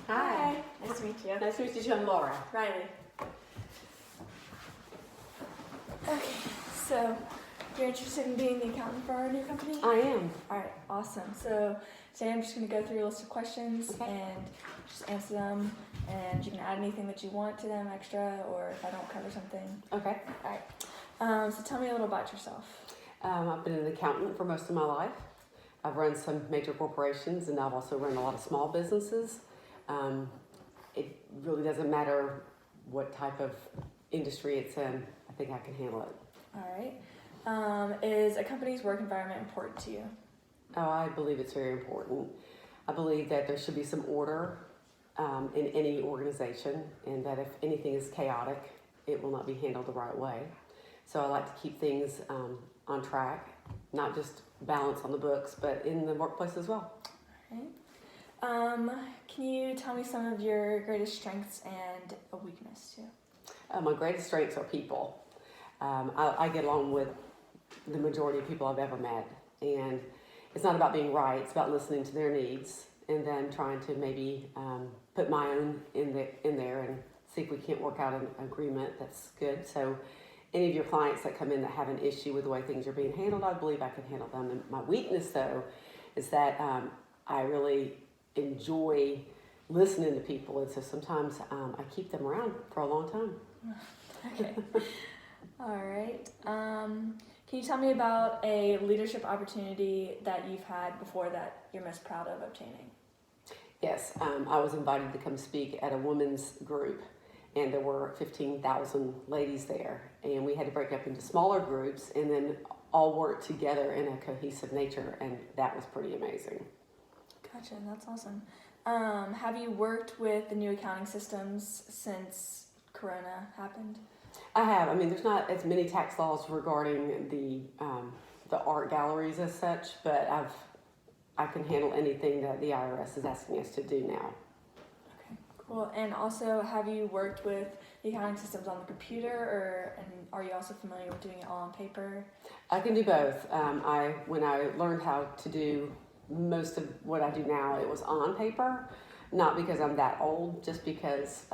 Hi. Nice to meet you. Nice to meet you too. I'm Laura. Riley. Okay, so you're interested in being the accountant for our new company? I am. Alright, awesome. So today I'm just going to go through a list of questions Okay. and just answer them, and you can add anything that you want to them extra, or if I don't cover something. Okay. Alright, so tell me a little about yourself. I've been an accountant for most of my life. I've run some major corporations and I've also run a lot of small businesses. It really doesn't matter what type of industry it's in. I think I can handle it. Alright. Is a company's work environment important to you? Oh, I believe it's very important. I believe that there should be some order in any organization, and that if anything is chaotic, it will not be handled the right way. So I like to keep things on track, not just balance on the books, but in the workplace as well. Alright. Can you tell me some of your greatest strengths and a weakness too? My greatest strengths are people. I get along with the majority of people I've ever met, and it's not about being right, it's about listening to their needs and then trying to maybe put my own in there and see if we can't work out an agreement that's good. So any of your clients that come in that have an issue with the way things are being handled, I believe I can handle them. And my weakness though is that I really enjoy listening to people, and so sometimes I keep them around for a long time. Okay. Alright. Can you tell me about a leadership opportunity that you've had before that you're most proud of obtaining? Yes, I was invited to come speak at a women's group, and there were 15,000 ladies there, and we had to break up into smaller groups and then all work together in a cohesive nature, and that was pretty amazing. Gotcha, that's awesome. Have you worked with the new accounting systems since Corona happened? I have. I mean, there's not as many tax laws regarding the art galleries as such, but I can handle anything that the IRS is asking us to do now. Okay, cool. And also, have you worked with the accounting systems on the computer, and are you also familiar with doing it all on paper? I can do both. When I learned how to do most of what I do now, it was on paper, not because I'm that old, just because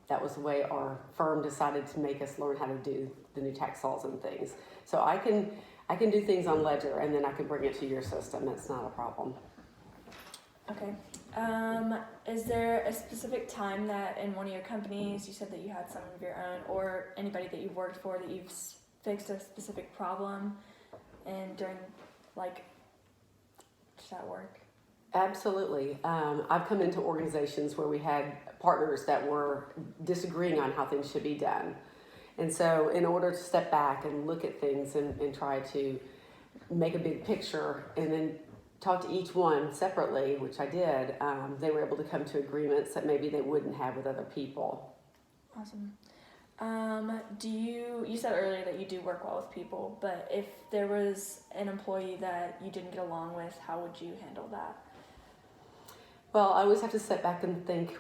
that was the way our firm decided to make us learn how to do the new tax laws and things. So I can do things on Ledger, and then I can bring it to your system. That's not a problem. Okay. Is there a specific time that in one of your companies you said that you had some of your own, or anybody that you've worked for that you've fixed a specific problem, and during, like, does that work? Absolutely. I've come into organizations where we had partners that were disagreeing on how things should be done. And so in order to step back and look at things and try to make a big picture and then talk to each one separately, which I did, they were able to come to agreements that maybe they wouldn't have with other people. Awesome. You said earlier that you do work well with people, but if there was an employee that you didn't get along with, how would you handle that? Well, I always have to step back and think,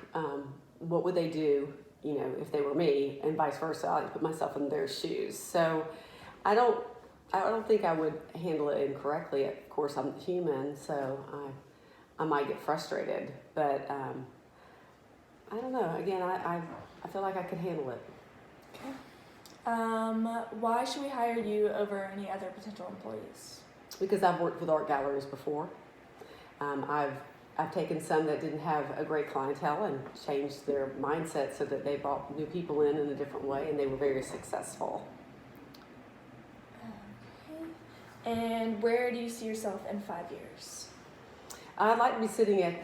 what would they do, if they were me, and vice versa. I put myself in their shoes. So I don't think I would handle it incorrectly. Of course, I'm human, so I might get frustrated. But I don't know. Again, I feel like I could handle it. Okay. Why should we hire you over any other potential employees? Because I've worked with art galleries before. I've taken some that didn't have a great clientele and changed their mindset so that they brought new people in a different way, and they were very successful. Okay. And where do you see yourself in 5 years? I'd like to be sitting at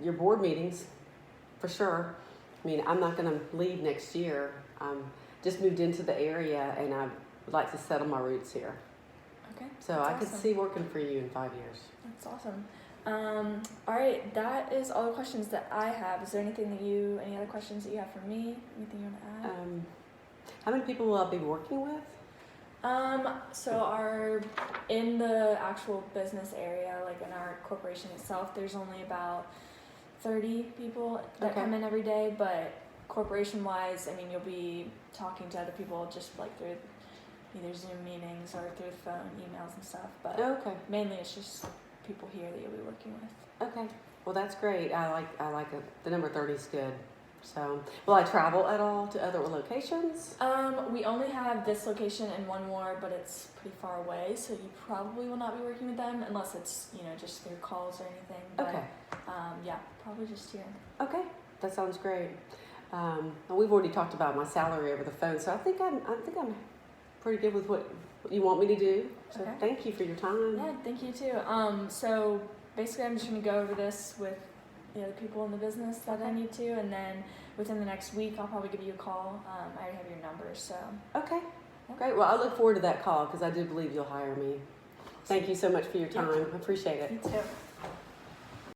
your board meetings, for sure. I mean, I'm not going to leave next year. Just moved into the area, and I would like to settle my roots here. Okay. So I could see working for you in 5 years. That's awesome. All right, that is all the questions that I have. Is there any other questions that you have for me? Anything you want to add? How many people will I be working with? So in the actual business area, like in our corporation itself, there's only about 30 people that come in every day, but corporation-wise, I mean, you'll be talking to other people just like through either Zoom meetings or through phone, emails and stuff, but mainly it's just people here that you'll be working with. Okay. Well, that's great. I like it. The number 30 is good. So, will I travel at all to other locations? We only have this location and one more, but it's pretty far away, so you probably will not be working with them unless it's, just through calls or anything. But, Okay. yeah, probably just here. Okay. That sounds great. And we've already talked about my salary over the phone, so I think I'm pretty good with what you want me to do. So Okay. thank you for your time. Yeah, thank you too. So basically, I'm just gonna go over this with the people in the business that I need to, and then within the next week, I'll probably give you a call. I already have your number, so. Okay. Great. Well, I look forward to that call because I do believe you'll hire me. Thank you so much for your time. I appreciate it. You too.